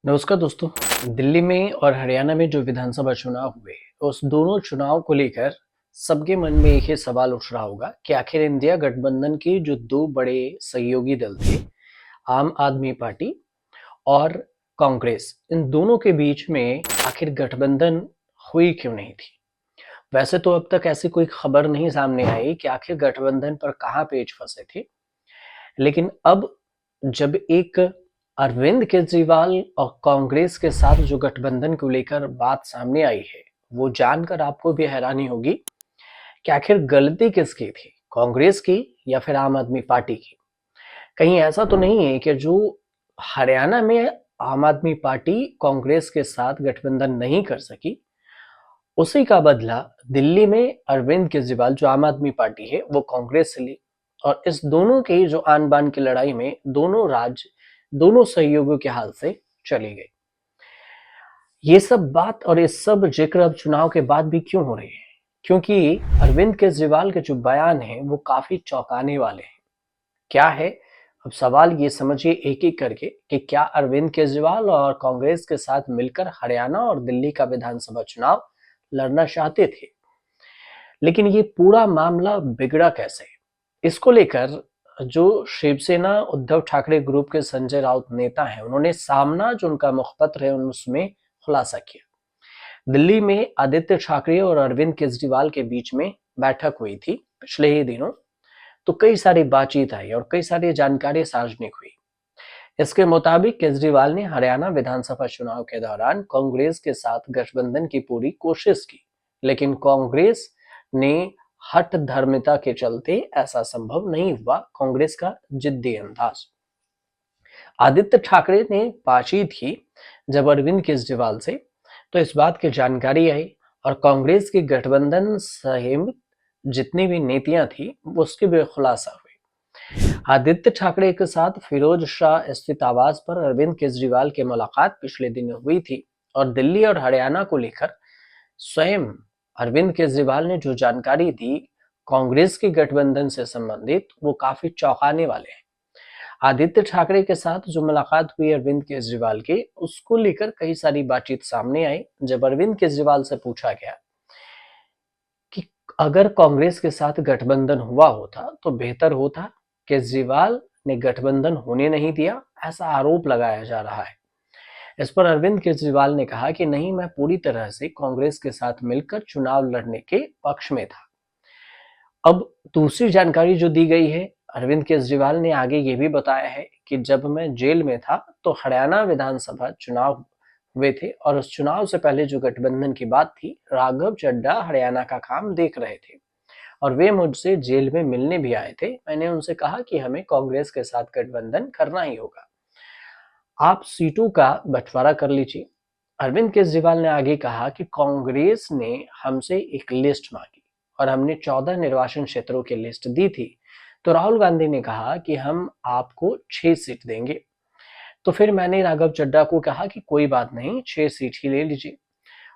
नमस्कार दोस्तों। दिल्ली में और हरियाणा में जो विधानसभा चुनाव हुए, उस दोनों चुनाव को लेकर सबके मन में एक ही सवाल उठ रहा होगा कि आखिर इंडिया गठबंधन के जो दो बड़े सहयोगी दल थे, आम आदमी पार्टी और कांग्रेस, इन दोनों के बीच में आखिर गठबंधन हुई क्यों नहीं थी। वैसे तो अब तक ऐसी कोई खबर नहीं सामने आई कि आखिर गठबंधन पर कहाँ पेच फंसे थे, लेकिन अब जब एक अरविंद केजरीवाल और कांग्रेस के साथ जो गठबंधन को लेकर बात सामने आई है, वो जानकर आपको भी हैरानी होगी कि आखिर गलती किसकी थी, कांग्रेस की या फिर आम आदमी पार्टी की। कहीं ऐसा तो नहीं है कि जो हरियाणा में आम आदमी पार्टी कांग्रेस के साथ गठबंधन नहीं कर सकी, उसी का बदला दिल्ली में अरविंद केजरीवाल जो आम आदमी पार्टी है वो कांग्रेस से ली, और इस दोनों की जो आन बान की लड़ाई में दोनों राज्य दोनों सहयोगियों के हाल से चली गई। ये सब बात और ये सब जिक्र अब चुनाव के बाद भी क्यों हो रही है, क्योंकि अरविंद केजरीवाल के जो बयान हैं वो काफी चौंकाने वाले हैं। क्या है, अब सवाल ये समझिए एक एक करके कि क्या अरविंद केजरीवाल और कांग्रेस के साथ मिलकर हरियाणा और दिल्ली का विधानसभा चुनाव लड़ना चाहते थे, लेकिन ये पूरा मामला बिगड़ा कैसे, इसको लेकर जो शिवसेना उद्धव ठाकरे ग्रुप के संजय राउत नेता हैं, उन्होंने सामना जो उनका मुखपत्र है उसमें खुलासा किया। दिल्ली में आदित्य ठाकरे और अरविंद केजरीवाल के बीच में बैठक हुई थी पिछले ही दिनों, तो कई सारी बातचीत आई और कई सारी जानकारी सार्वजनिक हुई। इसके मुताबिक केजरीवाल ने हरियाणा विधानसभा चुनाव के दौरान कांग्रेस के साथ गठबंधन की पूरी कोशिश की, लेकिन कांग्रेस ने हठ धर्मिता के चलते ऐसा संभव नहीं हुआ। कांग्रेस का जिद्दी अंदाज। आदित्य ठाकरे ने बातचीत की जब अरविंद केजरीवाल से, तो इस बात की जानकारी आई और कांग्रेस की गठबंधन सहित जितनी भी नीतियां थी उसके भी खुलासा हुई। आदित्य ठाकरे के साथ फिरोज शाह स्थित आवास पर अरविंद केजरीवाल की मुलाकात पिछले दिनों हुई थी, और दिल्ली और हरियाणा को लेकर स्वयं अरविंद केजरीवाल ने जो जानकारी दी कांग्रेस की गठबंधन से संबंधित, वो काफी चौंकाने वाले हैं। आदित्य ठाकरे के साथ जो मुलाकात हुई अरविंद केजरीवाल की, उसको लेकर कई सारी बातचीत सामने आई जब अरविंद केजरीवाल से पूछा गया कि अगर कांग्रेस के साथ गठबंधन हुआ होता तो बेहतर होता। केजरीवाल ने गठबंधन होने नहीं दिया, ऐसा आरोप लगाया जा रहा है। इस पर अरविंद केजरीवाल ने कहा कि नहीं, मैं पूरी तरह से कांग्रेस के साथ मिलकर चुनाव लड़ने के पक्ष में था। अब दूसरी जानकारी जो दी गई है, अरविंद केजरीवाल ने आगे ये भी बताया है कि जब मैं जेल में था तो हरियाणा विधानसभा चुनाव हुए थे, और उस चुनाव से पहले जो गठबंधन की बात थी, राघव चड्ढा हरियाणा का काम देख रहे थे और वे मुझसे जेल में मिलने भी आए थे। मैंने उनसे कहा कि हमें कांग्रेस के साथ गठबंधन करना ही होगा, आप सीटों का बंटवारा कर लीजिए। अरविंद केजरीवाल ने आगे कहा कि कांग्रेस ने हमसे एक लिस्ट मांगी और हमने 14 निर्वाचन क्षेत्रों की लिस्ट दी थी, तो राहुल गांधी ने कहा कि हम आपको 6 सीट देंगे। तो फिर मैंने राघव चड्ढा को कहा कि कोई बात नहीं, 6 सीट ही ले लीजिए।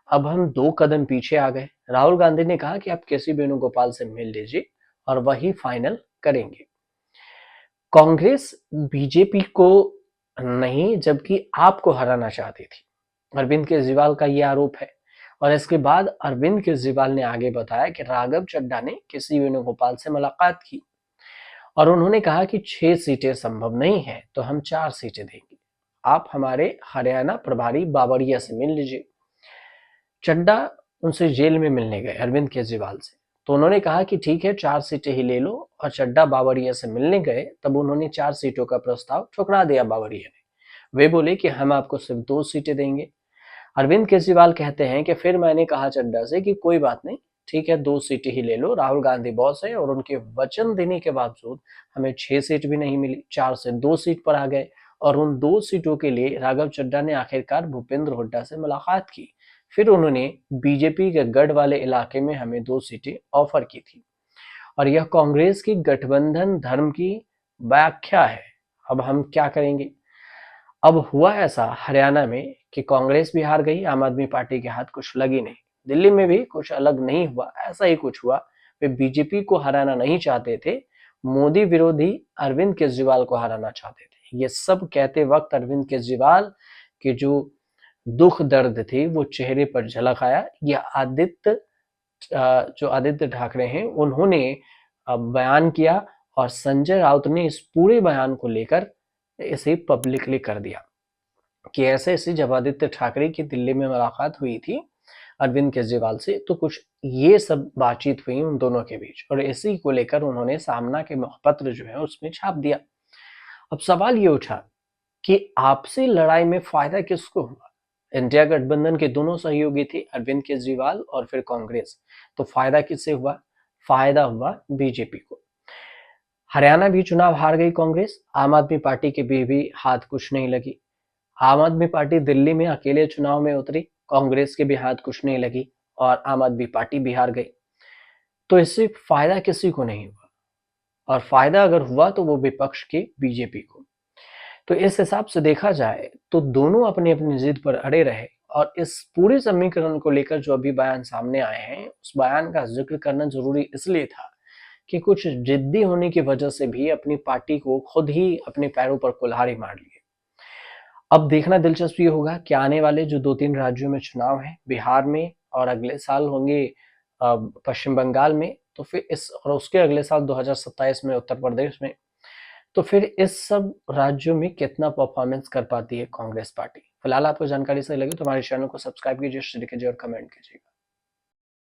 अब हम 2 कदम पीछे आ गए। राहुल गांधी ने कहा कि आप केसी वेणुगोपाल से मिल लीजिए और वही फाइनल करेंगे। कांग्रेस बीजेपी को नहीं, जबकि आपको हराना चाहती थी, अरविंद केजरीवाल का यह आरोप है। और इसके बाद अरविंद केजरीवाल ने आगे बताया कि राघव चड्ढा ने केसी वेणुगोपाल से मुलाकात की और उन्होंने कहा कि 6 सीटें संभव नहीं है तो हम 4 सीटें देंगे, आप हमारे हरियाणा प्रभारी बावरिया से मिल लीजिए। चड्ढा उनसे जेल में मिलने गए अरविंद केजरीवाल से, तो उन्होंने कहा कि ठीक है, 4 सीटें ही ले लो, और चड्ढा बावरिया से मिलने गए तब उन्होंने 4 सीटों का प्रस्ताव ठुकरा दिया बावरिया ने। वे बोले कि हम आपको सिर्फ 2 सीटें देंगे। अरविंद केजरीवाल कहते हैं कि फिर मैंने कहा चड्ढा से कि कोई बात नहीं, ठीक है, 2 सीटें ही ले लो, राहुल गांधी बॉस है, और उनके वचन देने के बावजूद हमें 6 सीट भी नहीं मिली, 4 से 2 सीट पर आ गए। और उन 2 सीटों के लिए राघव चड्ढा ने आखिरकार भूपेंद्र हुड्डा से मुलाकात की। फिर उन्होंने बीजेपी के गढ़ वाले इलाके में हमें 2 सीटें ऑफर की थी, और यह कांग्रेस की गठबंधन धर्म की व्याख्या है। अब हम क्या करेंगे। अब हुआ ऐसा हरियाणा में कि कांग्रेस भी हार गई, आम आदमी पार्टी के हाथ कुछ लगी नहीं। दिल्ली में भी कुछ अलग नहीं हुआ, ऐसा ही कुछ हुआ। वे बीजेपी को हराना नहीं चाहते थे, मोदी विरोधी अरविंद केजरीवाल को हराना चाहते थे। ये सब कहते वक्त अरविंद केजरीवाल कि जो दुख दर्द थी वो चेहरे पर झलक आया। यह जो आदित्य ठाकरे हैं उन्होंने बयान किया और संजय राउत ने इस पूरे बयान को लेकर इसे पब्लिकली कर दिया कि ऐसे जब आदित्य ठाकरे की दिल्ली में मुलाकात हुई थी अरविंद केजरीवाल से, तो कुछ ये सब बातचीत हुई उन दोनों के बीच और इसी को लेकर उन्होंने सामना के मुखपत्र जो है उसमें छाप दिया। अब सवाल ये उठा कि आपसी लड़ाई में फायदा किसको हुआ? इंडिया गठबंधन के दोनों सहयोगी थे, अरविंद केजरीवाल और फिर कांग्रेस। तो फायदा किससे हुआ? फायदा हुआ बीजेपी को। हरियाणा भी चुनाव हार गई कांग्रेस, आम आदमी पार्टी के भी हाथ कुछ नहीं लगी। आम आदमी पार्टी दिल्ली में अकेले चुनाव में उतरी, कांग्रेस के भी हाथ कुछ नहीं लगी और आम आदमी पार्टी भी हार गई। तो इससे फायदा किसी को नहीं हुआ और फायदा अगर हुआ तो वो विपक्ष के बीजेपी को। तो इस हिसाब से देखा जाए तो दोनों अपनी अपनी जिद पर अड़े रहे और इस पूरे समीकरण को लेकर जो अभी बयान सामने आए हैं उस बयान का जिक्र करना जरूरी इसलिए था कि कुछ जिद्दी होने की वजह से भी अपनी पार्टी को खुद ही अपने पैरों पर कुल्हाड़ी मार लिए। अब देखना दिलचस्प ये होगा कि आने वाले जो 2-3 राज्यों में चुनाव है, बिहार में और अगले साल होंगे पश्चिम बंगाल में, तो फिर इस और उसके अगले साल 2027 में उत्तर प्रदेश में, तो फिर इस सब राज्यों में कितना परफॉर्मेंस कर पाती है कांग्रेस पार्टी। फिलहाल आपको जानकारी सही लगी तो हमारे चैनल को सब्सक्राइब कीजिए, शेयर कीजिए और कमेंट कीजिए।